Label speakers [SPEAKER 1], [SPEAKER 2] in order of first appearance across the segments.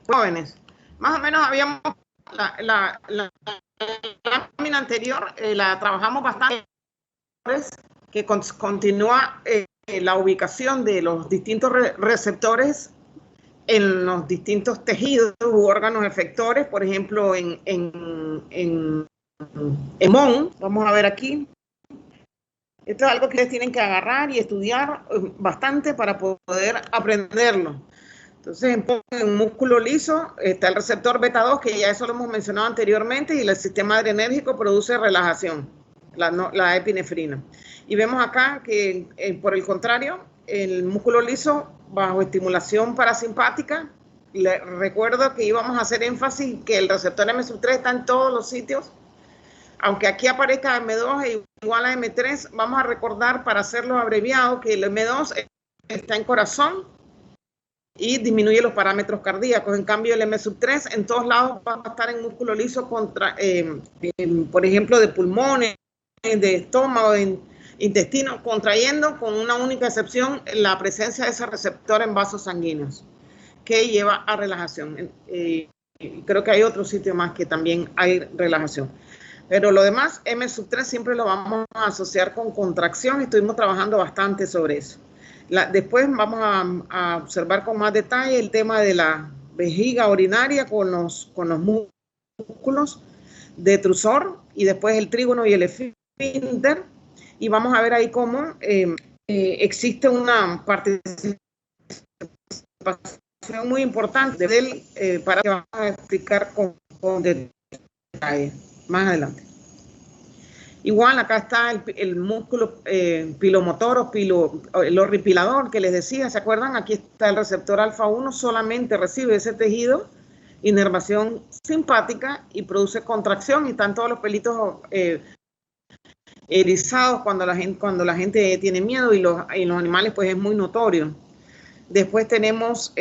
[SPEAKER 1] Jóvenes. Más o menos habíamos, la lámina anterior la trabajamos bastante, que continúa la ubicación de los distintos receptores en los distintos tejidos u órganos efectores, por ejemplo, en MON, vamos a ver aquí. Esto es algo que ustedes tienen que agarrar y estudiar bastante para poder aprenderlo. Entonces, en músculo liso está el receptor beta 2, que ya eso lo hemos mencionado anteriormente, y el sistema adrenérgico produce relajación, la epinefrina. Y vemos acá que, por el contrario, el músculo liso, bajo estimulación parasimpática, recuerdo que íbamos a hacer énfasis que el receptor M3 está en todos los sitios. Aunque aquí aparezca M2 e igual a M3, vamos a recordar, para hacerlo abreviado, que el M2 está en corazón y disminuye los parámetros cardíacos. En cambio, el M3 en todos lados va a estar en músculo liso, por ejemplo, de pulmones, de estómago, de intestino, contrayendo, con una única excepción, la presencia de ese receptor en vasos sanguíneos, que lleva a relajación. Creo que hay otro sitio más que también hay relajación. Pero lo demás, M3 siempre lo vamos a asociar con contracción. Estuvimos trabajando bastante sobre eso. Después vamos a observar con más detalle el tema de la vejiga urinaria con los músculos de trusor, y después el trígono y el esfínter. Y vamos a ver ahí cómo existe una participación muy importante de él, para que vamos a explicar con detalle más adelante. Igual acá está el músculo pilomotor o el horripilador que les decía, ¿se acuerdan? Aquí está el receptor alfa 1, solamente recibe ese tejido, inervación simpática, y produce contracción, y están todos los pelitos erizados cuando la gente tiene miedo, y los animales pues es muy notorio. Después tenemos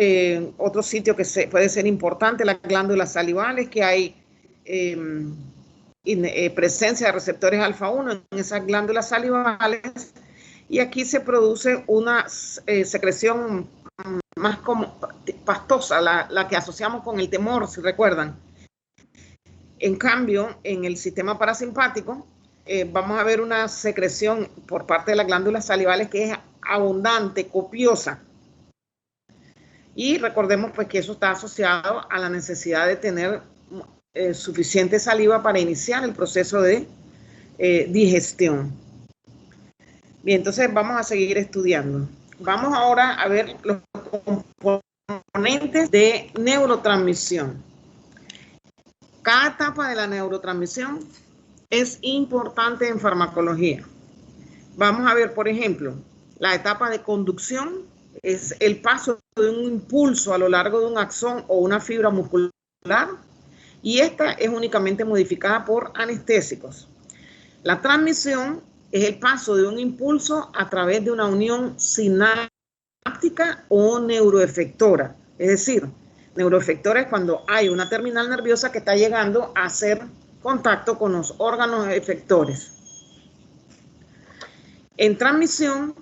[SPEAKER 1] otro sitio que puede ser importante, las glándulas salivales, que hay presencia de receptores alfa 1 en esas glándulas salivales, y aquí se produce una secreción más como pastosa, la que asociamos con el temor, si recuerdan. En cambio, en el sistema parasimpático vamos a ver una secreción por parte de las glándulas salivales que es abundante, copiosa. Y recordemos pues que eso está asociado a la necesidad de tener suficiente saliva para iniciar el proceso de digestión. Bien, entonces vamos a seguir estudiando. Vamos ahora a ver los componentes de neurotransmisión. Cada etapa de la neurotransmisión es importante en farmacología. Vamos a ver, por ejemplo, la etapa de conducción es el paso de un impulso a lo largo de un axón o una fibra muscular, y esta es únicamente modificada por anestésicos. La transmisión es el paso de un impulso a través de una unión sináptica o neuroefectora. Es decir, neuroefectora es cuando hay una terminal nerviosa que está llegando a hacer contacto con los órganos efectores. En transmisión,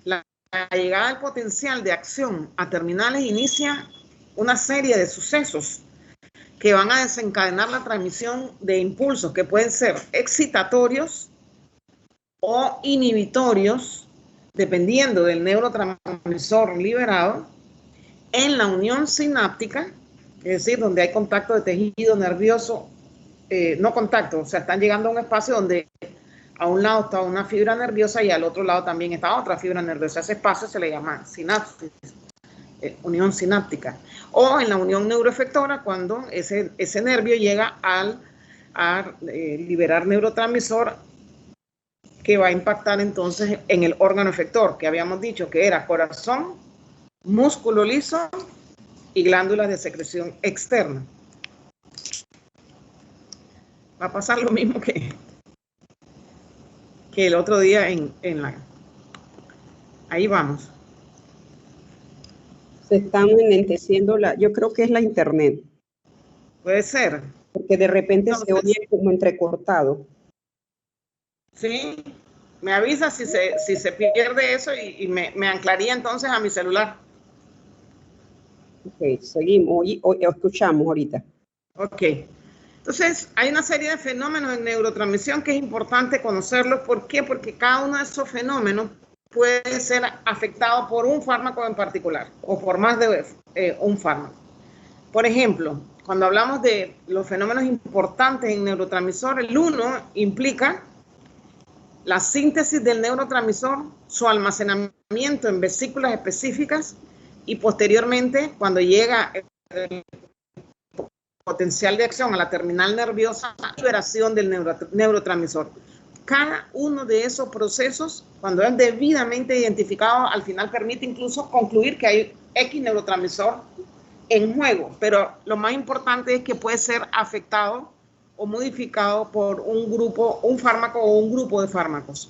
[SPEAKER 1] la llegada del potencial de acción a terminales inicia una serie de sucesos que van a desencadenar la transmisión de impulsos que pueden ser excitatorios o inhibitorios, dependiendo del neurotransmisor liberado, en la unión sináptica, es decir, donde hay contacto de tejido nervioso, no contacto, o sea, están llegando a un espacio donde a un lado está una fibra nerviosa y al otro lado también está otra fibra nerviosa. Ese espacio se le llama sinapsis. Unión sináptica, o en la unión neuroefectora, cuando ese nervio llega a liberar neurotransmisor que va a impactar entonces en el órgano efector, que habíamos dicho que era corazón, músculo liso y glándulas de secreción externa. Va a pasar lo mismo que el otro día en la... Ahí vamos.
[SPEAKER 2] Se están enlenteciendo yo creo que es la internet.
[SPEAKER 1] Puede ser.
[SPEAKER 2] Porque de repente entonces, se oye como entrecortado.
[SPEAKER 1] Sí, me avisa si se pierde eso y me anclaría entonces a mi celular.
[SPEAKER 2] Ok, seguimos, escuchamos ahorita.
[SPEAKER 1] Ok. Entonces, hay una serie de fenómenos en neurotransmisión que es importante conocerlos. ¿Por qué? Porque cada uno de esos fenómenos puede ser afectado por un fármaco en particular o por más de un fármaco. Por ejemplo, cuando hablamos de los fenómenos importantes en neurotransmisor, el 1 implica la síntesis del neurotransmisor, su almacenamiento en vesículas específicas y posteriormente, cuando llega el potencial de acción a la terminal nerviosa, liberación del neurotransmisor. Cada uno de esos procesos, cuando es debidamente identificado, al final permite incluso concluir que hay X neurotransmisor en juego, pero lo más importante es que puede ser afectado o modificado por un grupo, un fármaco o un grupo de fármacos.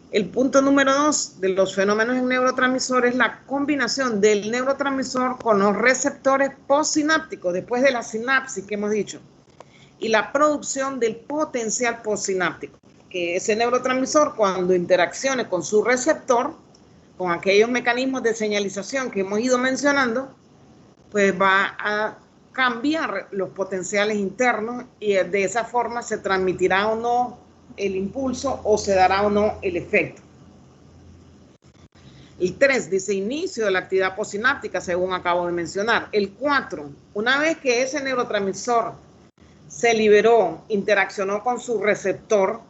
[SPEAKER 1] El punto número 2 de los fenómenos en neurotransmisores es la combinación del neurotransmisor con los receptores postsinápticos, después de la sinapsis que hemos dicho, y la producción del potencial postsináptico, que ese neurotransmisor, cuando interaccione con su receptor, con aquellos mecanismos de señalización que hemos ido mencionando, pues va a cambiar los potenciales internos y de esa forma se transmitirá o no el impulso o se dará o no el efecto. El 3 dice inicio de la actividad postsináptica, según acabo de mencionar. El 4, una vez que ese neurotransmisor se liberó, interaccionó con su receptor,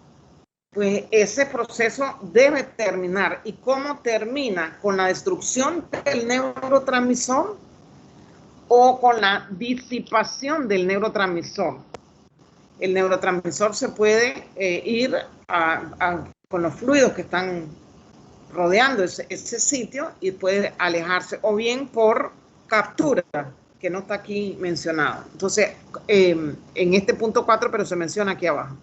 [SPEAKER 1] pues ese proceso debe terminar. ¿Y cómo termina? Con la destrucción del neurotransmisor o con la disipación del neurotransmisor. El neurotransmisor se puede ir con los fluidos que están rodeando ese sitio y puede alejarse o bien por captura, que no está aquí mencionado. Entonces, en este punto 4, pero se menciona aquí abajo.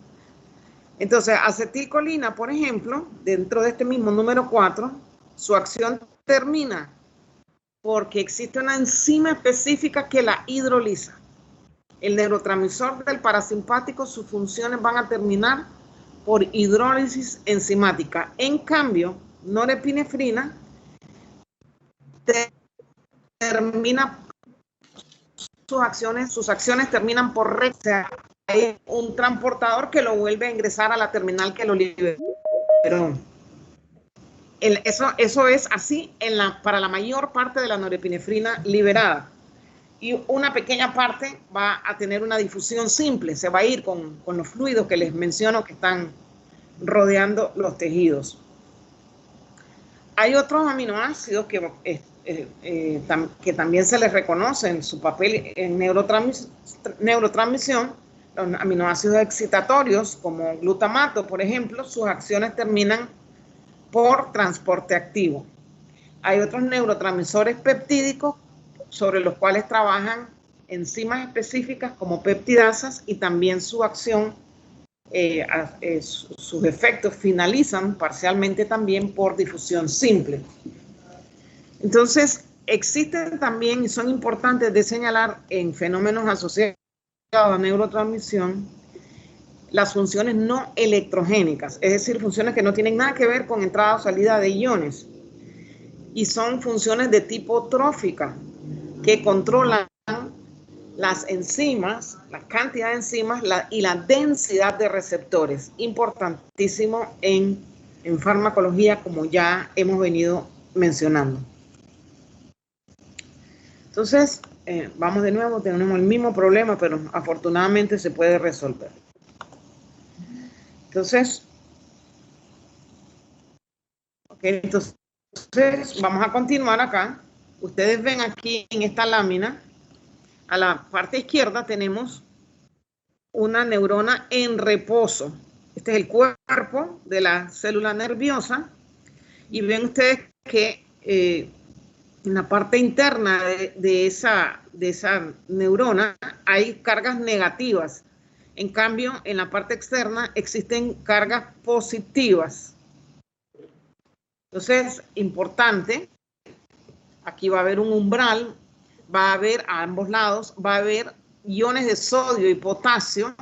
[SPEAKER 1] Entonces, acetilcolina, por ejemplo, dentro de este mismo número 4, su acción termina porque existe una enzima específica que la hidroliza. El neurotransmisor del parasimpático, sus funciones van a terminar por hidrólisis enzimática. En cambio, norepinefrina termina sus acciones terminan por hay un transportador que lo vuelve a ingresar a la terminal que lo liberó. Eso es así para la mayor parte de la norepinefrina liberada. Y una pequeña parte va a tener una difusión simple, se va a ir con los fluidos que les menciono que están rodeando los tejidos. Hay otros aminoácidos que también se les reconoce en su papel en neurotransmisión, los aminoácidos excitatorios como glutamato, por ejemplo, sus acciones terminan por transporte activo. Hay otros neurotransmisores peptídicos sobre los cuales trabajan enzimas específicas como peptidasas y también su acción, sus efectos finalizan parcialmente también por difusión simple. Entonces, existen también y son importantes de señalar en fenómenos asociados a neurotransmisión las funciones no electrogénicas, es decir, funciones que no tienen nada que ver con entrada o salida de iones y son funciones de tipo trófica que controlan las enzimas, la cantidad de enzimas y la densidad de receptores, importantísimo en farmacología, como ya hemos venido mencionando. Entonces, vamos de nuevo, tenemos el mismo problema, pero afortunadamente se puede resolver. Entonces, entonces vamos a continuar acá. Ustedes ven aquí en esta lámina, a la parte izquierda tenemos una neurona en reposo. Este es el cuerpo de la célula nerviosa y ven ustedes que en la parte interna de esa neurona hay cargas negativas. En cambio, en la parte externa existen cargas positivas. Entonces, importante, aquí va a haber un umbral, va a haber a ambos lados, va a haber iones de sodio y potasio,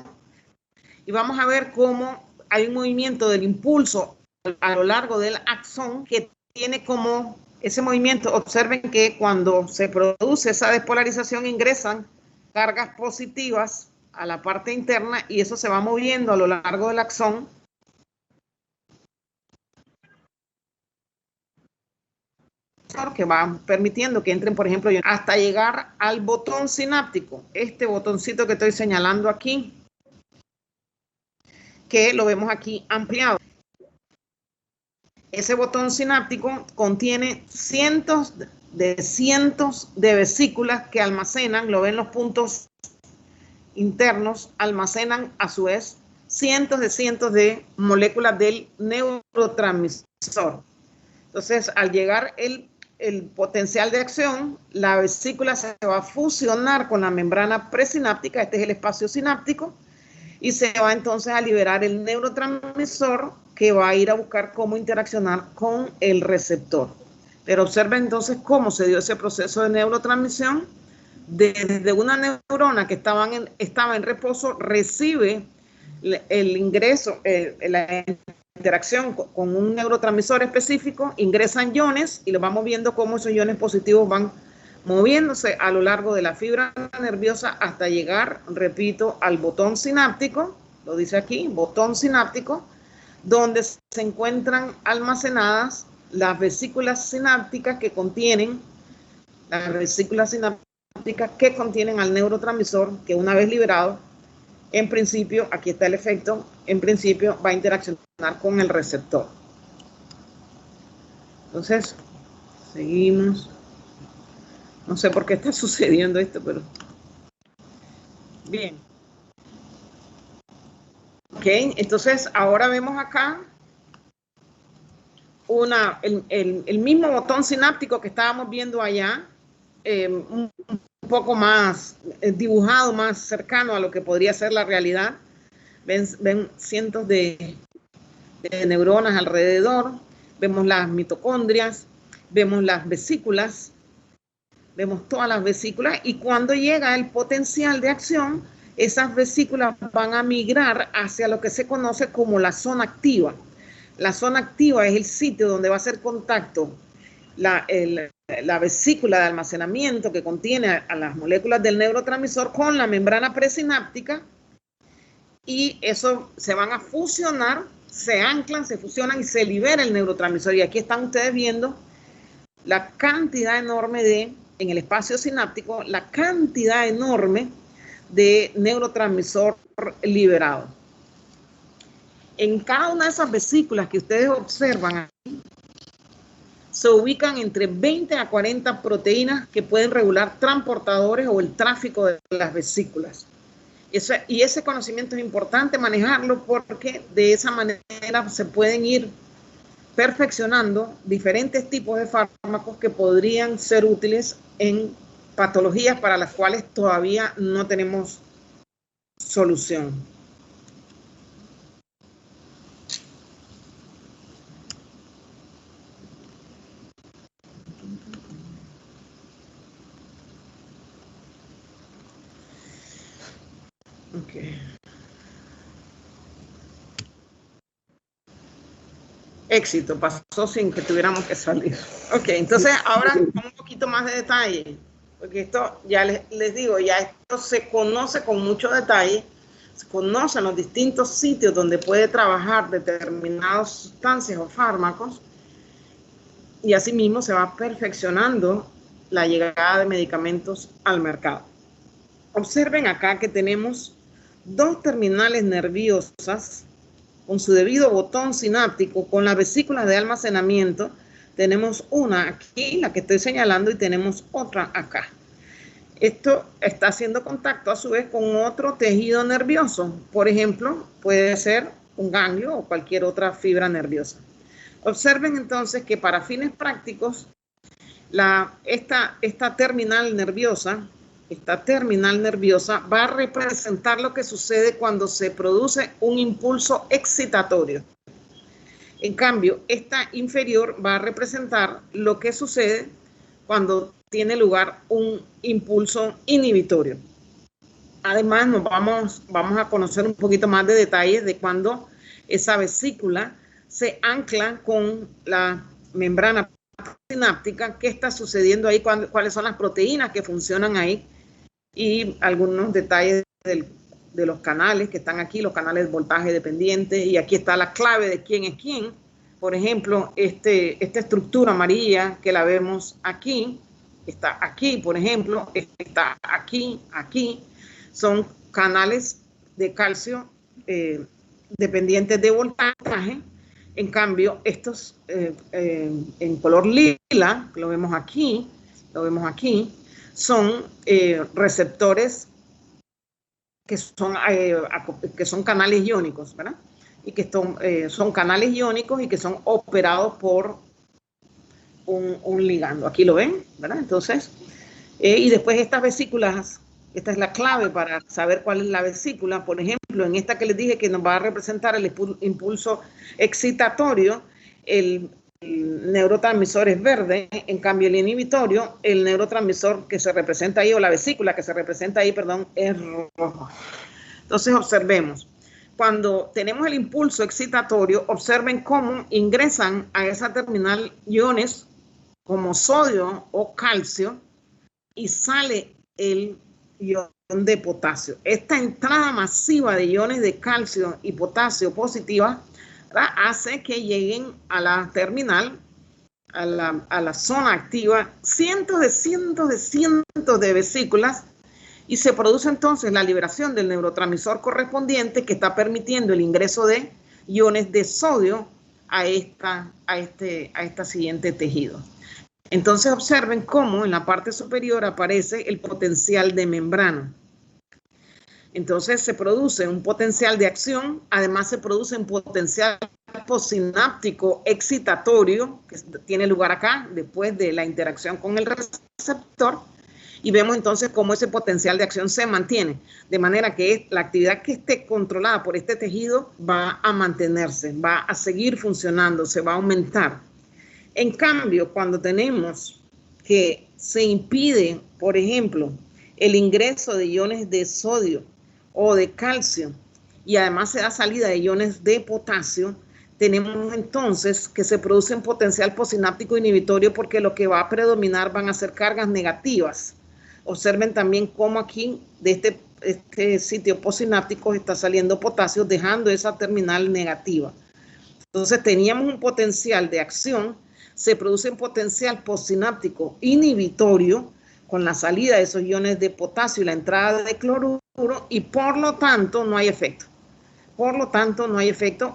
[SPEAKER 1] y vamos a ver cómo hay un movimiento del impulso a lo largo del axón que tiene como ese movimiento, observen que cuando se produce esa despolarización ingresan cargas positivas a la parte interna y eso se va moviendo a lo largo del axón. Que va permitiendo que entren, por ejemplo, hasta llegar al botón sináptico, este botoncito que estoy señalando aquí, que lo vemos aquí ampliado. Ese botón sináptico contiene cientos de vesículas que almacenan, lo ven los puntos internos, almacenan a su vez cientos de moléculas del neurotransmisor. Entonces, al llegar el potencial de acción, la vesícula se va a fusionar con la membrana presináptica, este es el espacio sináptico, y se va entonces a liberar el neurotransmisor que va a ir a buscar cómo interaccionar con el receptor. Pero observen entonces cómo se dio ese proceso de neurotransmisión. Desde una neurona que estaba en reposo, recibe el ingreso, la interacción con un neurotransmisor específico, ingresan iones y lo vamos viendo cómo esos iones positivos van moviéndose a lo largo de la fibra nerviosa hasta llegar, repito, al botón sináptico, lo dice aquí, botón sináptico, donde se encuentran almacenadas las vesículas sinápticas que contienen, al neurotransmisor, que una vez liberado, en principio, aquí está el efecto, en principio va a interaccionar con el receptor. Entonces, seguimos. No sé por qué está sucediendo esto, pero... Bien. Ok, entonces ahora vemos acá el mismo botón sináptico que estábamos viendo allá, un poco más dibujado, más cercano a lo que podría ser la realidad. Ven cientos de neuronas alrededor, vemos las mitocondrias, vemos las vesículas, vemos todas las vesículas, y cuando llega el potencial de acción, esas vesículas van a migrar hacia lo que se conoce como la zona activa. La zona activa es el sitio donde va a hacer contacto la vesícula de almacenamiento que contiene a las moléculas del neurotransmisor con la membrana presináptica, y eso se van a fusionar, se anclan, se fusionan y se libera el neurotransmisor. Y aquí están ustedes viendo la cantidad enorme en el espacio sináptico, la cantidad enorme de neurotransmisor liberado. En cada una de esas vesículas que ustedes observan aquí, se ubican entre 20 a 40 proteínas que pueden regular transportadores o el tráfico de las vesículas. Y ese conocimiento es importante manejarlo, porque de esa manera se pueden ir perfeccionando diferentes tipos de fármacos que podrían ser útiles en patologías para las cuales todavía no tenemos solución. Okay. Éxito, pasó sin que tuviéramos que salir. Ok, entonces ahora un poquito más de detalle, porque esto ya les digo, ya esto se conoce con mucho detalle, se conocen los distintos sitios donde puede trabajar determinadas sustancias o fármacos, y asimismo se va perfeccionando la llegada de medicamentos al mercado. Observen acá que tenemos dos terminales nerviosas con su debido botón sináptico, con las vesículas de almacenamiento. Tenemos una aquí, la que estoy señalando, y tenemos otra acá. Esto está haciendo contacto a su vez con otro tejido nervioso. Por ejemplo, puede ser un ganglio o cualquier otra fibra nerviosa. Observen entonces que para fines prácticos, esta terminal nerviosa va a representar lo que sucede cuando se produce un impulso excitatorio. En cambio, esta inferior va a representar lo que sucede cuando tiene lugar un impulso inhibitorio. Además, vamos a conocer un poquito más de detalles de cuando esa vesícula se ancla con la membrana sináptica, qué está sucediendo ahí, cuáles son las proteínas que funcionan ahí y algunos detalles de los canales que están aquí, los canales de voltaje dependiente, y aquí está la clave de quién es quién. Por ejemplo, esta estructura amarilla que la vemos aquí, está aquí, por ejemplo, está aquí, son canales de calcio dependientes de voltaje. En cambio, estos en color lila, lo vemos aquí, son receptores que son canales iónicos, ¿verdad? Y que son canales iónicos y que son operados por un ligando. Aquí lo ven, ¿verdad? Entonces, y después estas vesículas, esta es la clave para saber cuál es la vesícula. Por ejemplo, en esta que les dije que nos va a representar el impulso excitatorio, el neurotransmisor es verde, en cambio el inhibitorio, el neurotransmisor que se representa ahí, o la vesícula que se representa ahí, perdón, es rojo. Entonces observemos, cuando tenemos el impulso excitatorio, observen cómo ingresan a esa terminal iones como sodio o calcio y sale el ion de potasio. Esta entrada masiva de iones de calcio y potasio positiva, ¿verdad?, hace que lleguen a la terminal, a la zona activa, cientos de vesículas, y se produce entonces la liberación del neurotransmisor correspondiente que está permitiendo el ingreso de iones de sodio a esta siguiente tejido. Entonces observen cómo en la parte superior aparece el potencial de membrana. Entonces se produce un potencial de acción, además se produce un potencial postsináptico excitatorio que tiene lugar acá después de la interacción con el receptor, y vemos entonces cómo ese potencial de acción se mantiene, de manera que la actividad que esté controlada por este tejido va a mantenerse, va a seguir funcionando, se va a aumentar. En cambio, cuando tenemos que se impide, por ejemplo, el ingreso de iones de sodio o de calcio, y además se da salida de iones de potasio, tenemos entonces que se produce un potencial postsináptico inhibitorio, porque lo que va a predominar van a ser cargas negativas. Observen también cómo aquí de este sitio postsináptico está saliendo potasio, dejando esa terminal negativa. Entonces teníamos un potencial de acción, se produce un potencial postsináptico inhibitorio con la salida de esos iones de potasio y la entrada de cloruro, y por lo tanto no hay efecto.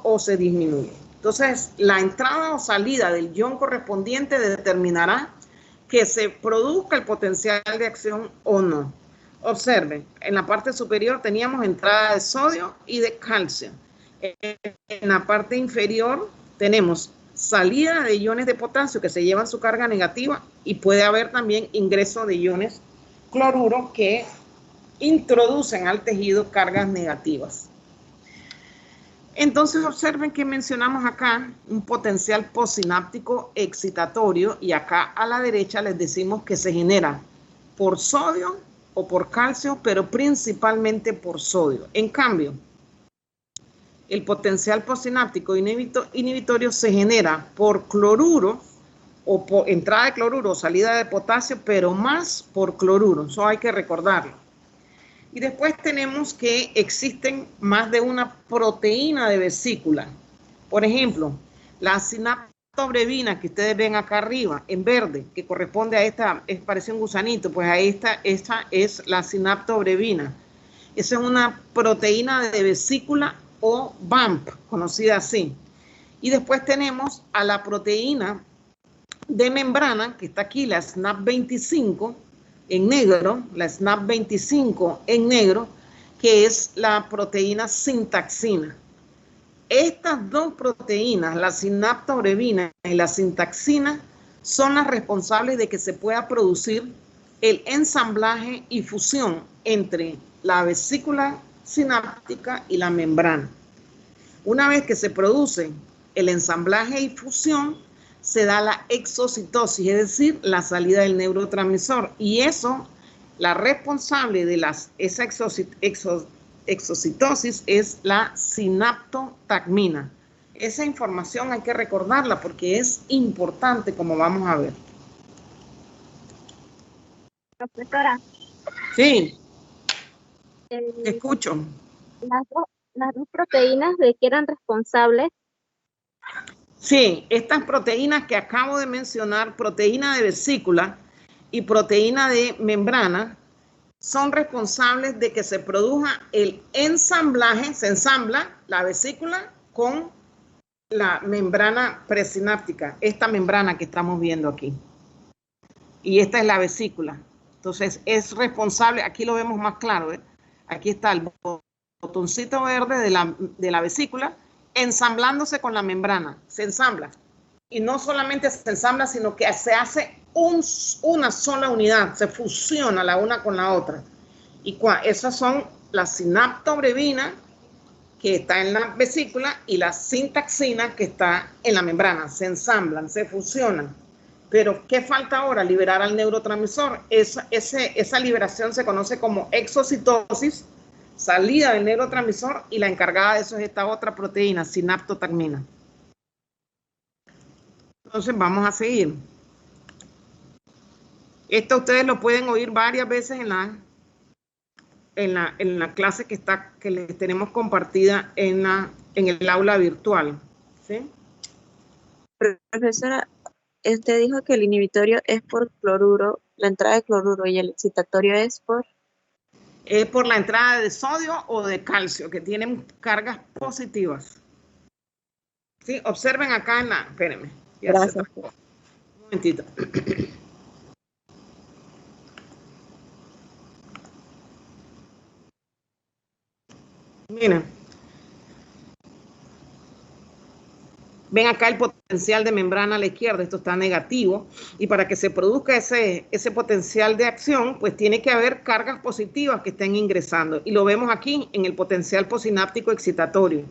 [SPEAKER 1] O se disminuye. Entonces, la entrada o salida del ion correspondiente determinará que se produzca el potencial de acción o no. Observen, en la parte superior teníamos entrada de sodio y de calcio. En la parte inferior tenemos salida de iones de potasio que se llevan su carga negativa, y puede haber también ingreso de iones cloruro que introducen al tejido cargas negativas. Entonces observen que mencionamos acá un potencial postsináptico excitatorio, y acá a la derecha les decimos que se genera por sodio o por calcio, pero principalmente por sodio. En cambio, el potencial postsináptico inhibitorio se genera por cloruro, o por entrada de cloruro o salida de potasio, pero más por cloruro. Eso hay que recordarlo. Y después tenemos que existen más de una proteína de vesícula. Por ejemplo, la sinaptobrevina que ustedes ven acá arriba en verde, que corresponde a esta, parece un gusanito, pues a esta es la sinaptobrevina. Esa es una proteína de vesícula o VAMP, conocida así. Y después tenemos a la proteína de membrana, que está aquí, la SNAP25 en negro, que es la proteína sintaxina. Estas dos proteínas, la sinaptobrevina y la sintaxina, son las responsables de que se pueda producir el ensamblaje y fusión entre la vesícula sináptica y la membrana. Una vez que se produce el ensamblaje y fusión, se da la exocitosis, es decir, la salida del neurotransmisor, y eso, la responsable de esa exocitosis es la sinaptotagmina. Esa información hay que recordarla porque es importante, como vamos a ver.
[SPEAKER 3] Profesora.
[SPEAKER 1] Sí, te escucho.
[SPEAKER 3] Las dos proteínas de que eran responsables.
[SPEAKER 1] Sí, estas proteínas que acabo de mencionar, proteína de vesícula y proteína de membrana, son responsables de que se produzca el ensamblaje, se ensambla la vesícula con la membrana presináptica, esta membrana que estamos viendo aquí. Y esta es la vesícula. Entonces es responsable, aquí lo vemos más claro, ¿eh? Aquí está el botoncito verde de la vesícula ensamblándose con la membrana, se ensambla. Y no solamente se ensambla, sino que se hace una sola unidad, se fusiona la una con la otra. Y esas son la sinaptobrevina, que está en la vesícula, y la sintaxina, que está en la membrana. Se ensamblan, se fusionan. Pero, ¿qué falta ahora? Liberar al neurotransmisor. Esa liberación se conoce como exocitosis, salida del neurotransmisor, y la encargada de eso es esta otra proteína, sinaptotagmina. Entonces, vamos a seguir. Esto ustedes lo pueden oír varias veces en la clase que les tenemos compartida en el aula virtual. ¿Sí?
[SPEAKER 4] Profesora, usted dijo que el inhibitorio es por cloruro, la entrada de cloruro, y el excitatorio es por...
[SPEAKER 1] Es por la entrada de sodio o de calcio, que tienen cargas positivas. ¿Sí? Observen acá en la... Espérenme.
[SPEAKER 4] Gracias.
[SPEAKER 1] Un momentito. Miren. Ven acá el potencial de membrana a la izquierda, esto está negativo, y para que se produzca ese potencial de acción, pues tiene que haber cargas positivas que estén ingresando, y lo vemos aquí en el potencial posináptico excitatorio.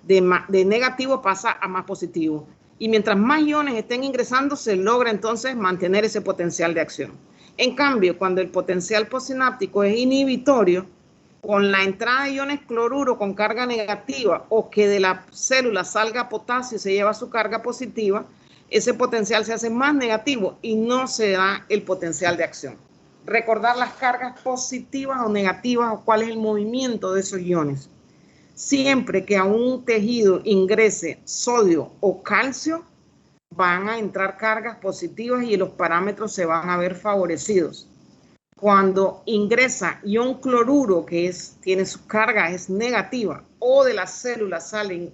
[SPEAKER 1] De negativo pasa a más positivo, y mientras más iones estén ingresando, se logra entonces mantener ese potencial de acción. En cambio, cuando el potencial posináptico es inhibitorio, con la entrada de iones cloruro con carga negativa, o que de la célula salga potasio y se lleva su carga positiva, ese potencial se hace más negativo y no se da el potencial de acción. Recordar las cargas positivas o negativas, o cuál es el movimiento de esos iones. Siempre que a un tejido ingrese sodio o calcio, van a entrar cargas positivas y los parámetros se van a ver favorecidos. Cuando ingresa ion cloruro, que tiene su carga, es negativa, o de las células salen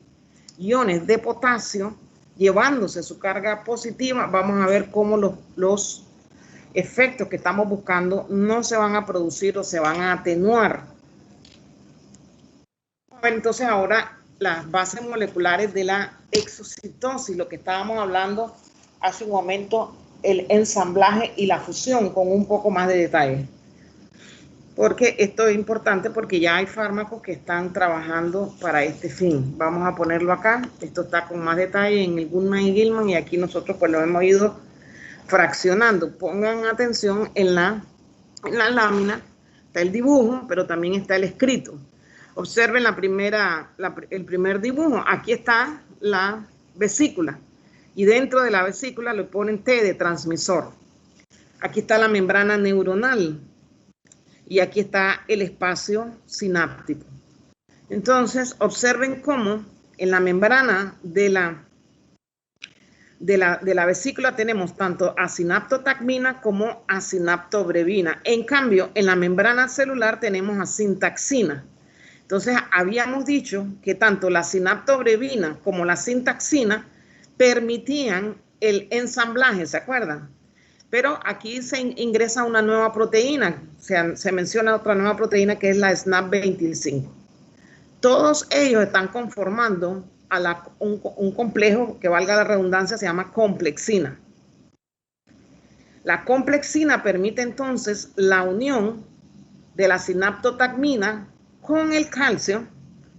[SPEAKER 1] iones de potasio, llevándose su carga positiva, vamos a ver cómo los efectos que estamos buscando no se van a producir o se van a atenuar. Entonces ahora las bases moleculares de la exocitosis, lo que estábamos hablando hace un momento, el ensamblaje y la fusión, con un poco más de detalle. Porque esto es importante porque ya hay fármacos que están trabajando para este fin. Vamos a ponerlo acá. Esto está con más detalle en el Goodman y Gilman, y aquí nosotros pues lo hemos ido fraccionando. Pongan atención en la lámina. Está el dibujo, pero también está el escrito. Observen el primer dibujo. Aquí está la vesícula. Y dentro de la vesícula le ponen T de transmisor. Aquí está la membrana neuronal. Y aquí está el espacio sináptico. Entonces, observen cómo en la membrana de la vesícula tenemos tanto asinaptotagmina como asinaptobrevina. En cambio, en la membrana celular tenemos asintaxina. Entonces, habíamos dicho que tanto la sinaptobrevina como la sintaxina permitían el ensamblaje, ¿se acuerdan? Pero aquí se ingresa una nueva proteína, se menciona otra nueva proteína que es la SNAP25. Todos ellos están conformando a un complejo que, valga la redundancia, se llama complexina. La complexina permite entonces la unión de la sinaptotagmina con el calcio,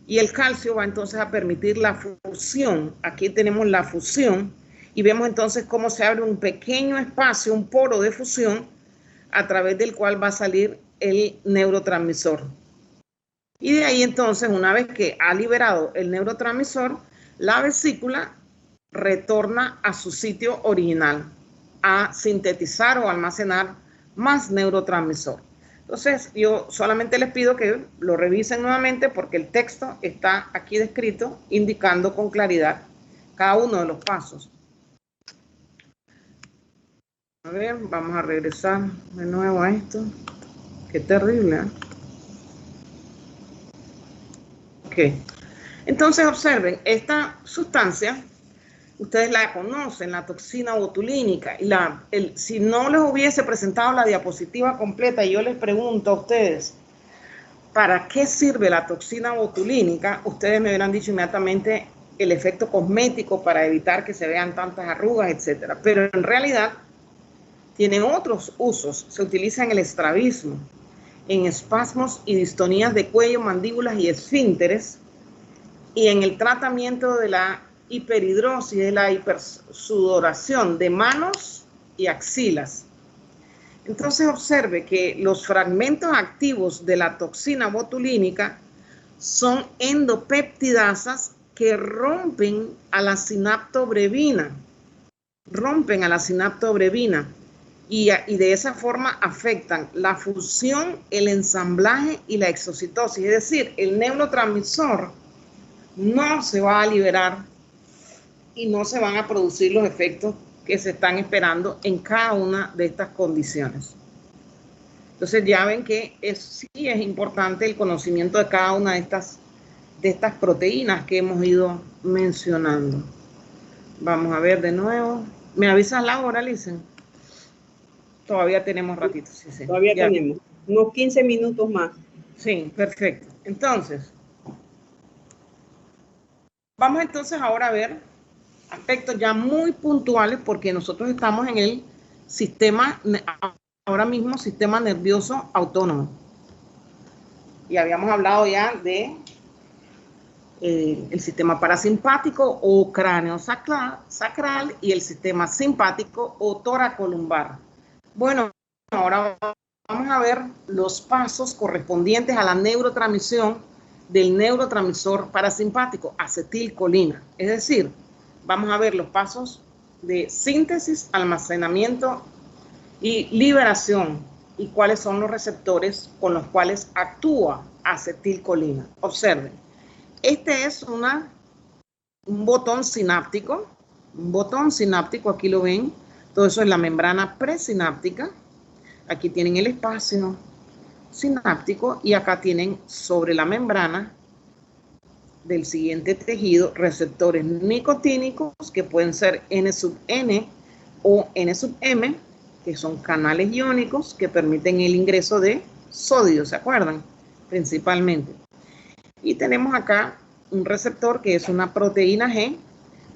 [SPEAKER 1] y el calcio va entonces a permitir la fusión. Aquí tenemos la fusión y vemos entonces cómo se abre un pequeño espacio, un poro de fusión, a través del cual va a salir el neurotransmisor. Y de ahí entonces, una vez que ha liberado el neurotransmisor, La vesícula retorna a su sitio original, a sintetizar o almacenar más neurotransmisor. Entonces, yo solamente les pido que lo revisen nuevamente porque el texto está aquí descrito, indicando con claridad cada uno de los pasos. A ver, vamos a regresar de nuevo a esto. Qué terrible, ¿eh? Ok. Entonces, observen, esta sustancia, ustedes la conocen, la toxina botulínica. Y si no les hubiese presentado la diapositiva completa y yo les pregunto a ustedes, ¿para qué sirve la toxina botulínica? Ustedes me hubieran dicho inmediatamente el efecto cosmético para evitar que se vean tantas arrugas, etcétera. Pero en realidad tienen otros usos. Se utiliza en el estrabismo, en espasmos y distonías de cuello, mandíbulas y esfínteres, y en el tratamiento de la hiperhidrosis, de la hipersudoración de manos y axilas. Entonces observe que los fragmentos activos de la toxina botulínica son endopeptidasas que rompen a la sinaptobrevina. Y de esa forma afectan la fusión, el ensamblaje y la exocitosis. Es decir, el neurotransmisor no se va a liberar y no se van a producir los efectos que se están esperando en cada una de estas condiciones. Entonces ya ven que sí es importante el conocimiento de cada una de estas proteínas que hemos ido mencionando. Vamos a ver de nuevo. ¿Me avisas la hora, Licen? Todavía tenemos ratito. Sí.
[SPEAKER 2] Todavía tenemos unos 15 minutos más.
[SPEAKER 1] Sí, perfecto. Entonces, vamos entonces ahora a ver aspectos ya muy puntuales porque nosotros estamos en el sistema, ahora mismo sistema nervioso autónomo. Y habíamos hablado ya de el sistema parasimpático o cráneo sacral y el sistema simpático o toracolumbar. Bueno, ahora vamos a ver los pasos correspondientes a la neurotransmisión del neurotransmisor parasimpático, acetilcolina. Es decir, vamos a ver los pasos de síntesis, almacenamiento y liberación y cuáles son los receptores con los cuales actúa acetilcolina. Observen, este es un botón sináptico, aquí lo ven, todo eso es la membrana presináptica. Aquí tienen el espacio sináptico y acá tienen sobre la membrana del siguiente tejido receptores nicotínicos que pueden ser N o N(M), que son canales iónicos que permiten el ingreso de sodio, ¿se acuerdan? Principalmente. Y tenemos acá un receptor que es una proteína G,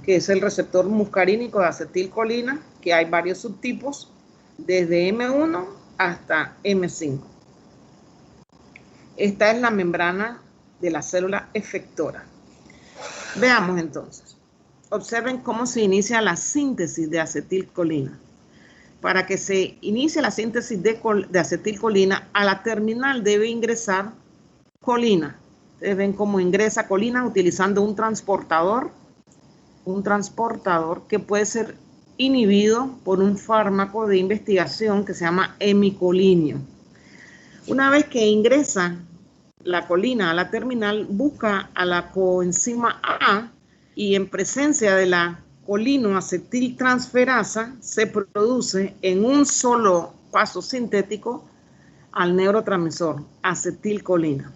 [SPEAKER 1] que es el receptor muscarínico de acetilcolina, que hay varios subtipos, desde M1 hasta M5. Esta es la membrana de la célula efectora. Veamos entonces. Observen cómo se inicia la síntesis de acetilcolina. Para que se inicie la síntesis de acetilcolina, a la terminal debe ingresar colina. Ustedes ven cómo ingresa colina utilizando un transportador que puede ser inhibido por un fármaco de investigación que se llama hemicolinio. Una vez que ingresa la colina a la terminal, busca a la coenzima A y en presencia de la colinoacetiltransferasa se produce en un solo paso sintético al neurotransmisor, acetilcolina.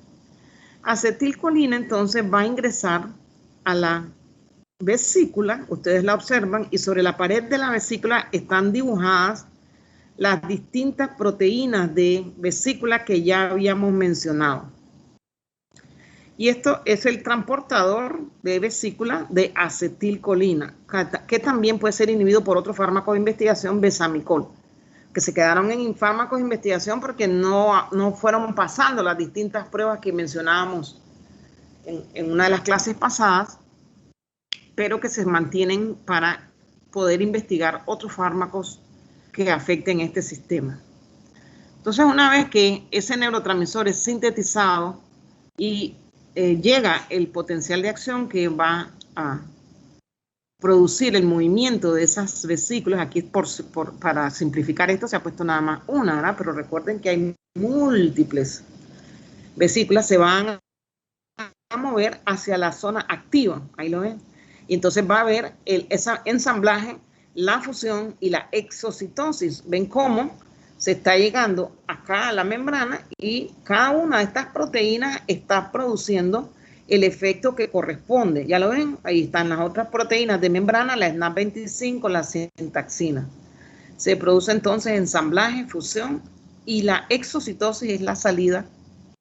[SPEAKER 1] Acetilcolina entonces va a ingresar a la vesícula, ustedes la observan, y sobre la pared de la vesícula están dibujadas las distintas proteínas de vesícula que ya habíamos mencionado. Y esto es el transportador de vesícula de acetilcolina, que también puede ser inhibido por otro fármaco de investigación, besamicol, que se quedaron en fármacos de investigación porque no fueron pasando las distintas pruebas que mencionábamos en una de las clases pasadas, pero que se mantienen para poder investigar otros fármacos que afecten este sistema. Entonces, una vez que ese neurotransmisor es sintetizado y llega el potencial de acción que va a producir el movimiento de esas vesículas. Aquí para simplificar esto se ha puesto nada más una, ¿verdad? Pero recuerden que hay múltiples vesículas, se van a mover hacia la zona activa, ahí lo ven. Y entonces va a haber ese ensamblaje, la fusión y la exocitosis. Ven cómo se está llegando acá a la membrana y cada una de estas proteínas está produciendo el efecto que corresponde. Ya lo ven, ahí están las otras proteínas de membrana, la SNAP25, la sintaxina. Se produce entonces ensamblaje, fusión y la exocitosis es la salida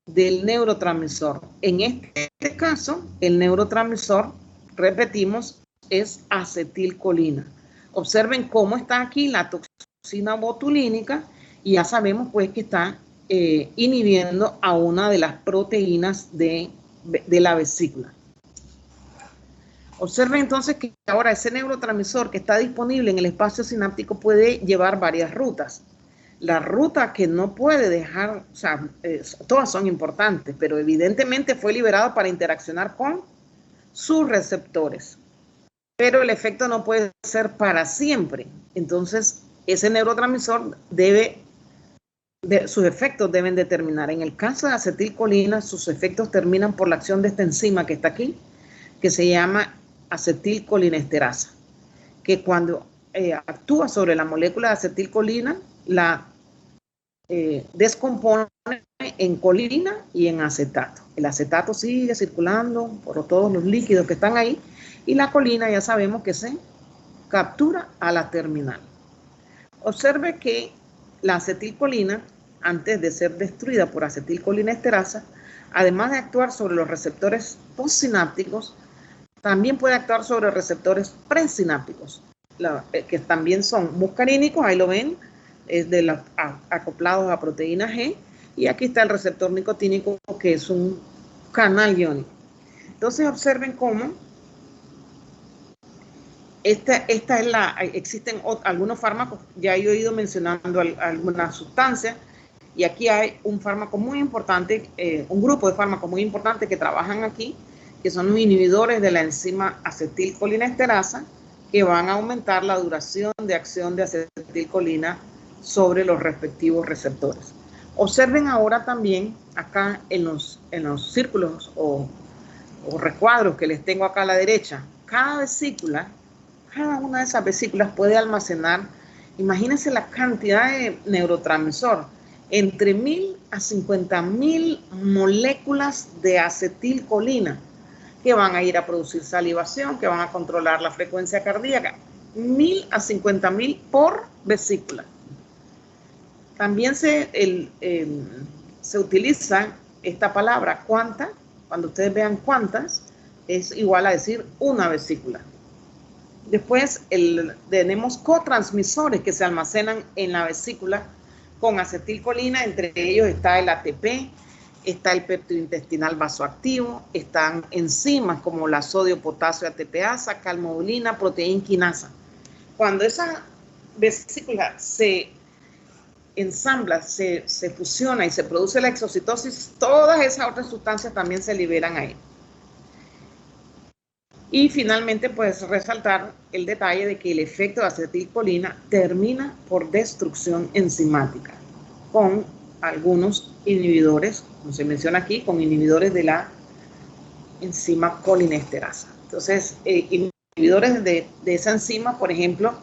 [SPEAKER 1] del neurotransmisor. En este caso, el neurotransmisor, repetimos, es acetilcolina. Observen cómo está aquí la toxina botulínica y ya sabemos pues que está inhibiendo a una de las proteínas de la vesícula. Observen entonces que ahora ese neurotransmisor que está disponible en el espacio sináptico puede llevar varias rutas. La ruta que no puede dejar, o sea, todas son importantes, pero evidentemente fue liberado para interaccionar con sus receptores. Pero el efecto no puede ser para siempre. Entonces, ese neurotransmisor sus efectos deben de terminar. En el caso de acetilcolina, sus efectos terminan por la acción de esta enzima que está aquí, que se llama acetilcolinesterasa, que cuando actúa sobre la molécula de acetilcolina, la descompone en colina y en acetato. El acetato sigue circulando por todos los líquidos que están ahí y la colina ya sabemos que se captura a la terminal. Observe que la acetilcolina, antes de ser destruida por acetilcolinesterasa, además de actuar sobre los receptores postsinápticos, también puede actuar sobre receptores presinápticos, que también son muscarínicos, ahí lo ven, es de los acoplados a proteína G, y aquí está el receptor nicotínico, que es un canal iónico. Entonces observen cómo existen algunos fármacos, ya he ido mencionando algunas sustancias, y aquí hay un fármaco muy importante, un grupo de fármacos muy importantes que trabajan aquí, que son los inhibidores de la enzima acetilcolinesterasa, que van a aumentar la duración de acción de acetilcolina sobre los respectivos receptores. Observen ahora también acá en los círculos o recuadros que les tengo acá a la derecha, cada vesícula, cada una de esas vesículas puede almacenar, imagínense la cantidad de neurotransmisor, entre 1000 a 50.000 moléculas de acetilcolina que van a ir a producir salivación, que van a controlar la frecuencia cardíaca. 1000 a 50.000 por vesícula. También se utiliza esta palabra cuanta, cuando ustedes vean cuantas, es igual a decir una vesícula. Después tenemos cotransmisores que se almacenan en la vesícula con acetilcolina, entre ellos está el ATP, está el peptidointestinal vasoactivo, están enzimas como la sodio-potasio ATPasa, calmodulina, proteína quinasa. Cuando esa vesícula se ensambla, se fusiona y se produce la exocitosis, todas esas otras sustancias también se liberan ahí. Y finalmente, pues resaltar el detalle de que el efecto de acetilcolina termina por destrucción enzimática con algunos inhibidores, como se menciona aquí, con inhibidores de la enzima colinesterasa. Entonces, inhibidores de esa enzima, por ejemplo,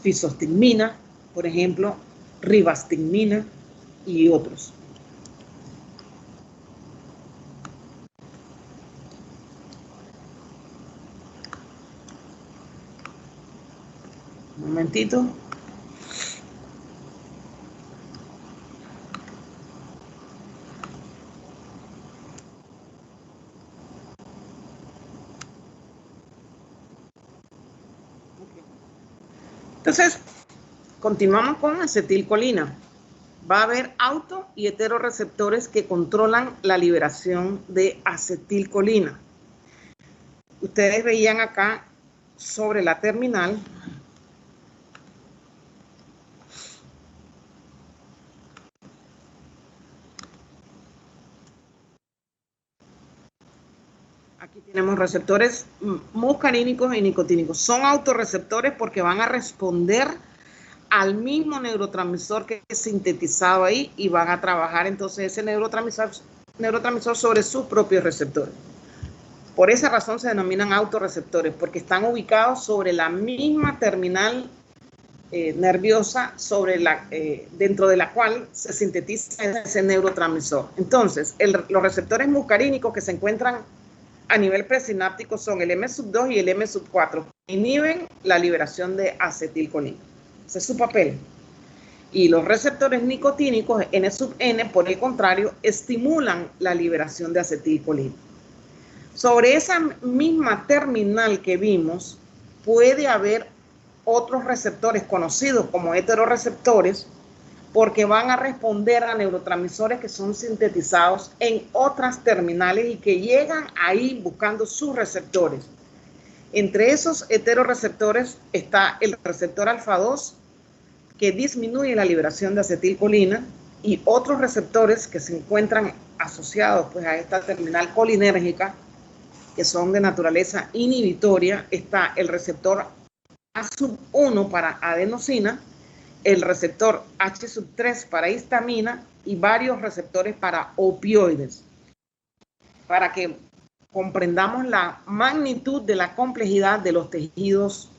[SPEAKER 1] fisostigmina, por ejemplo, ribastigmina y otros. Un momentito. Entonces, continuamos con acetilcolina. Va a haber auto y heteroreceptores que controlan la liberación de acetilcolina. Ustedes veían acá sobre la terminal Aquí tenemos receptores muscarínicos y nicotínicos. Son autorreceptores porque van a responder al mismo neurotransmisor que es sintetizado ahí y van a trabajar entonces ese neurotransmisor sobre sus propios receptores. Por esa razón se denominan autorreceptores, porque están ubicados sobre la misma terminal nerviosa dentro de la cual se sintetiza ese neurotransmisor. Entonces, los receptores muscarínicos que se encuentran a nivel presináptico son el M2 y el M4, que inhiben la liberación de acetilcolina. Ese es su papel. Y los receptores nicotínicos, N, por el contrario, estimulan la liberación de acetilcolina. Sobre esa misma terminal que vimos, puede haber otros receptores conocidos como heteroreceptores, porque van a responder a neurotransmisores que son sintetizados en otras terminales y que llegan ahí buscando sus receptores. Entre esos heteroreceptores está el receptor alfa 2, que disminuye la liberación de acetilcolina, y otros receptores que se encuentran asociados pues, a esta terminal colinérgica, que son de naturaleza inhibitoria. Está el receptor A1 para adenosina, el receptor H3 para histamina y varios receptores para opioides. Para que comprendamos la magnitud de la complejidad de los tejidos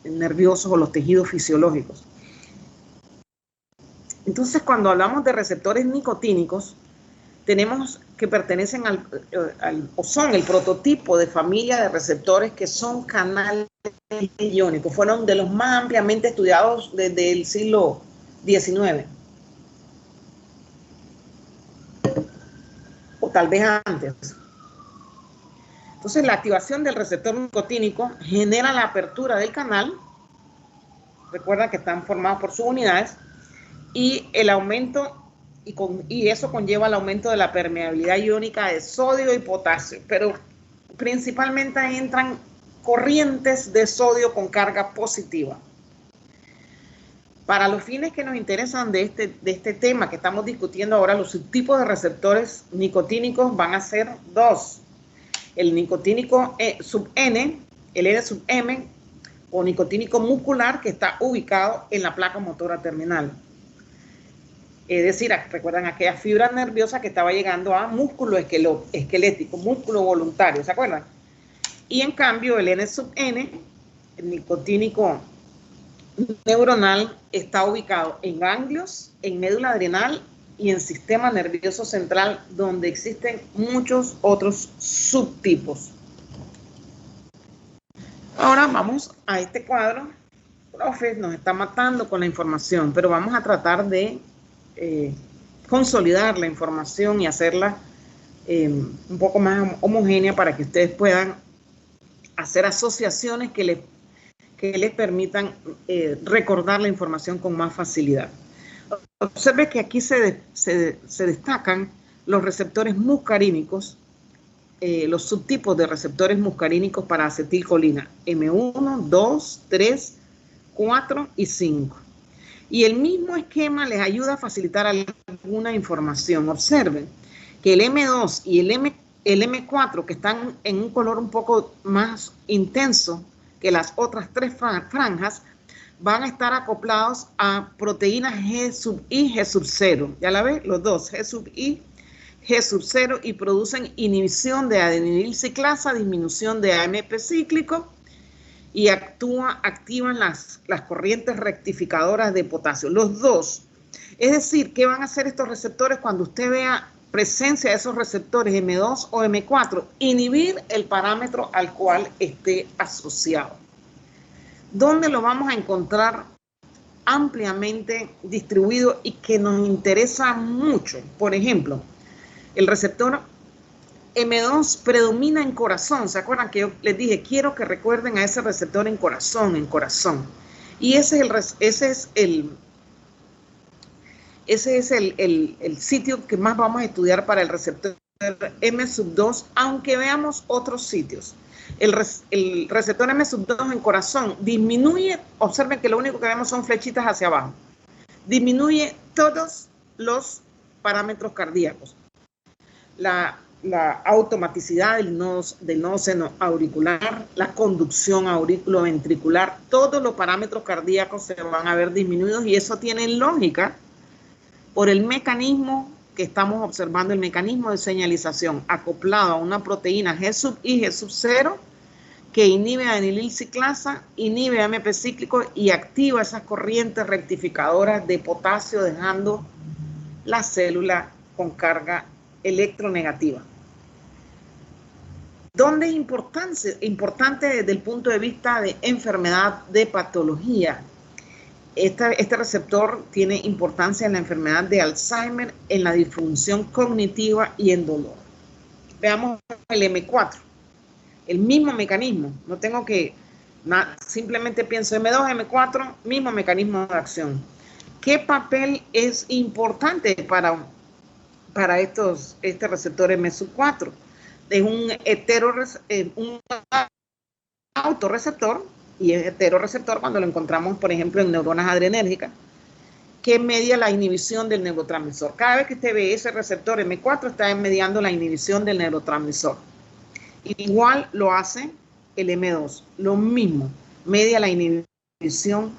[SPEAKER 1] nerviosos o los tejidos fisiológicos. Entonces, cuando hablamos de receptores nicotínicos, tenemos que pertenecen o son el prototipo de familia de receptores que son canales iónicos. Fueron de los más ampliamente estudiados desde el siglo XIX. O tal vez antes. Entonces, la activación del receptor nicotínico genera la apertura del canal. Recuerda que están formados por subunidades. Y el aumento, y eso conlleva el aumento de la permeabilidad iónica de sodio y potasio. Pero principalmente entran corrientes de sodio con carga positiva. Para los fines que nos interesan de este tema que estamos discutiendo ahora, los subtipos de receptores nicotínicos van a ser dos. El nicotínico sub N, el N sub M, o nicotínico muscular, que está ubicado en la placa motora terminal. Es decir, recuerdan aquella fibra nerviosa que estaba llegando a músculo esquelético, músculo voluntario, ¿se acuerdan? Y en cambio el N sub N, el nicotínico neuronal, está ubicado en ganglios, en médula adrenal y en sistema nervioso central, donde existen muchos otros subtipos. Ahora vamos a este cuadro. Profe, nos está matando con la información, pero vamos a tratar de consolidar la información y hacerla un poco más homogénea para que ustedes puedan hacer asociaciones que les permitan recordar la información con más facilidad. Observe que aquí se destacan los receptores muscarínicos, los subtipos de receptores muscarínicos para acetilcolina, M1, 2, 3, 4 y 5. Y el mismo esquema les ayuda a facilitar alguna información. Observen que el M2 y el M4, que están en un color un poco más intenso que las otras tres franjas, van a estar acoplados a proteínas G sub I, G sub 0. Ya la ven, los dos, G sub I, G sub 0, y producen inhibición de adenilil ciclasa, disminución de AMP cíclico, y activan las corrientes rectificadoras de potasio. Los dos. Es decir, ¿qué van a hacer estos receptores cuando usted vea presencia de esos receptores M2 o M4? Inhibir el parámetro al cual esté asociado. ¿Dónde lo vamos a encontrar ampliamente distribuido y que nos interesa mucho? Por ejemplo, el receptor M2 predomina en corazón. ¿Se acuerdan que yo les dije, quiero que recuerden a ese receptor en corazón, Y ese es el sitio que más vamos a estudiar para el receptor M sub 2, aunque veamos otros sitios. El receptor M sub 2 en corazón disminuye, observen que lo único que vemos son flechitas hacia abajo, disminuye todos los parámetros cardíacos. la automaticidad del nodo seno auricular, la conducción auriculoventricular, todos los parámetros cardíacos se van a ver disminuidos y eso tiene lógica por el mecanismo que estamos observando, el mecanismo de señalización acoplado a una proteína G sub I, G sub 0, que inhibe adenilil ciclasa, inhibe AMP cíclico y activa esas corrientes rectificadoras de potasio, dejando la célula con carga electronegativa. ¿Dónde es importante desde el punto de vista de enfermedad, de patología? Este receptor tiene importancia en la enfermedad de Alzheimer, en la disfunción cognitiva y en dolor. Veamos el M4, el mismo mecanismo, no tengo que, simplemente pienso M2, M4, mismo mecanismo de acción. ¿Qué papel es importante para este receptor M4? Es un autorreceptor, y es heteroreceptor cuando lo encontramos, por ejemplo, en neuronas adrenérgicas, que media la inhibición del neurotransmisor. Cada vez que usted ve ese receptor M4, está mediando la inhibición del neurotransmisor. Igual lo hace el M2, lo mismo, media la inhibición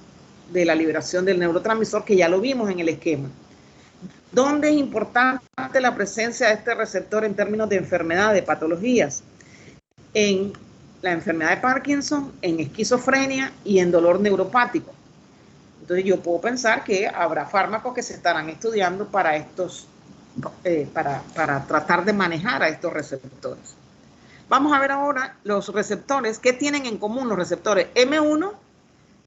[SPEAKER 1] de la liberación del neurotransmisor, que ya lo vimos en el esquema. ¿Dónde es importante la presencia de este receptor en términos de enfermedad, de patologías? En la enfermedad de Parkinson, en esquizofrenia y en dolor neuropático. Entonces yo puedo pensar que habrá fármacos que se estarán estudiando para para tratar de manejar a estos receptores. Vamos a ver ahora los receptores. ¿Qué tienen en común los receptores M1,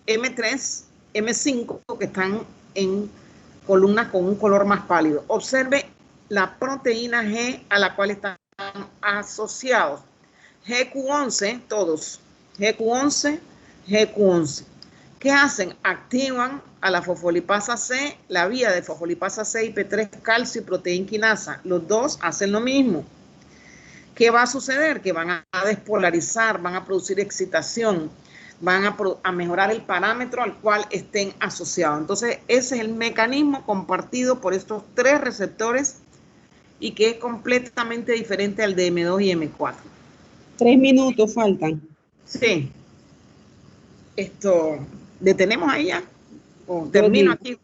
[SPEAKER 1] M3, M5, que están en columnas con un color más pálido? Observe la proteína G a la cual están asociados. GQ11, todos. GQ11, GQ11. ¿Qué hacen? Activan a la fosfolipasa C, la vía de fosfolipasa C, IP3, calcio y proteína quinasa. Los dos hacen lo mismo. ¿Qué va a suceder? Que van a despolarizar, van a producir excitación, van a mejorar el parámetro al cual estén asociados. Entonces, ese es el mecanismo compartido por estos tres receptores y que es completamente diferente al de M2 y M4.
[SPEAKER 2] 3 minutos faltan.
[SPEAKER 1] Sí. ¿Detenemos ahí ya? ¿O termino aquí?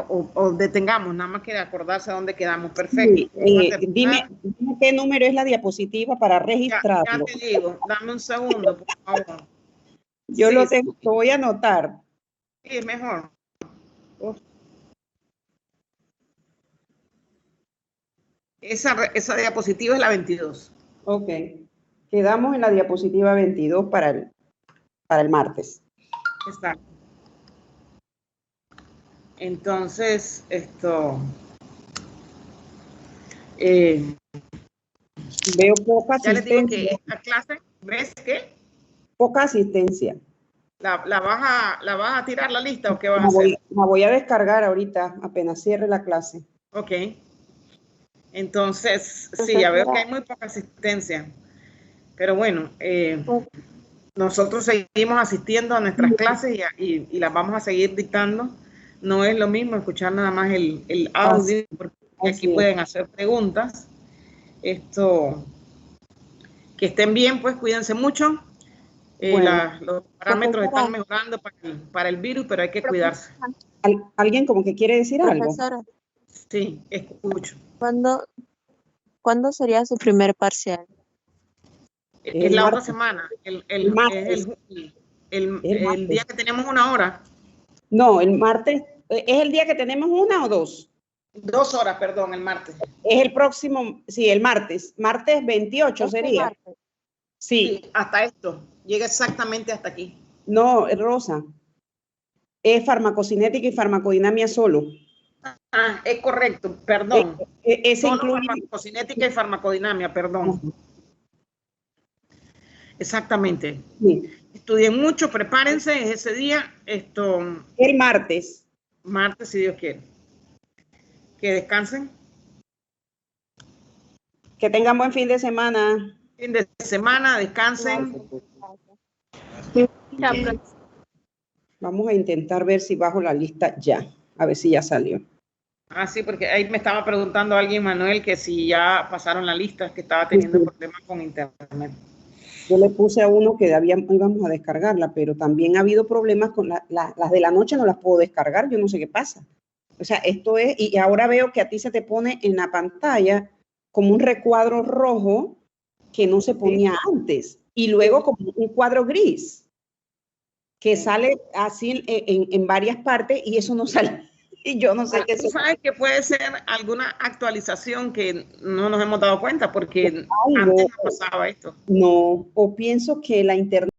[SPEAKER 1] O detengamos, nada más que acordarse dónde quedamos. Perfecto.
[SPEAKER 2] Sí, dime qué número es la diapositiva para registrarlo.
[SPEAKER 1] Ya te digo, dame un segundo, por favor.
[SPEAKER 2] Yo
[SPEAKER 1] Sí,
[SPEAKER 2] lo voy a anotar.
[SPEAKER 1] Sí, es mejor. Esa diapositiva es la 22.
[SPEAKER 2] Ok. Quedamos en la diapositiva 22 para el martes.
[SPEAKER 1] Exacto. Entonces,
[SPEAKER 2] veo poca
[SPEAKER 1] ya les digo
[SPEAKER 2] asistencia.
[SPEAKER 1] que esta clase, ¿ves qué?
[SPEAKER 2] Poca asistencia.
[SPEAKER 1] ¿La vas a tirar la lista o qué vas a hacer?
[SPEAKER 2] La voy a descargar ahorita, apenas cierre la clase.
[SPEAKER 1] Ok. Entonces, sí, ya veo que hay muy poca asistencia. Pero bueno, nosotros seguimos asistiendo a nuestras clases y las vamos a seguir dictando. No es lo mismo escuchar nada más el audio, porque aquí pueden hacer preguntas. Que estén bien, pues cuídense mucho.
[SPEAKER 2] Bueno,
[SPEAKER 1] los parámetros están mejorando para el virus, pero hay que cuidarse.
[SPEAKER 2] ¿Alguien como que quiere decir algo?
[SPEAKER 4] Profesora,
[SPEAKER 1] Sí, escucho.
[SPEAKER 4] ¿cuándo sería su primer parcial?
[SPEAKER 1] Es la otra semana, el día que tenemos 1 hora.
[SPEAKER 2] No, el martes. ¿Es el día que tenemos 1 o 2?
[SPEAKER 1] 2 horas, perdón, el martes.
[SPEAKER 2] Es el próximo, sí, el martes. Martes 28 sería.
[SPEAKER 4] Martes.
[SPEAKER 2] Sí.
[SPEAKER 1] Hasta esto. Llega exactamente hasta aquí.
[SPEAKER 2] No, Rosa. Es farmacocinética y farmacodinamia solo.
[SPEAKER 1] Ah, es correcto, perdón.
[SPEAKER 2] Ese
[SPEAKER 1] Solo
[SPEAKER 2] incluye
[SPEAKER 1] farmacocinética y farmacodinamia, perdón. Exactamente.
[SPEAKER 2] Sí.
[SPEAKER 1] Estudien mucho, prepárense ese día.
[SPEAKER 2] El martes.
[SPEAKER 1] Martes, si Dios quiere. Que descansen.
[SPEAKER 2] Que tengan buen fin de semana.
[SPEAKER 1] Fin de semana, descansen.
[SPEAKER 2] Vamos a intentar ver si bajo la lista ya. A ver si ya salió.
[SPEAKER 1] Ah, sí, porque ahí me estaba preguntando alguien, Manuel, que si ya pasaron la lista, que estaba teniendo problemas con internet.
[SPEAKER 2] Yo le puse a uno que íbamos a descargarla, pero también ha habido problemas con las de la noche, no las puedo descargar, yo no sé qué pasa. O sea, esto es, y ahora veo que a ti se te pone en la pantalla como un recuadro rojo que no se ponía antes, y luego como un cuadro gris que sale así en varias partes y eso no sale. Y yo no sé qué es.
[SPEAKER 1] Tú sabes que puede ser alguna actualización que no nos hemos dado cuenta porque
[SPEAKER 2] Algo,
[SPEAKER 1] antes no pasaba esto.
[SPEAKER 2] no, o pienso que la internet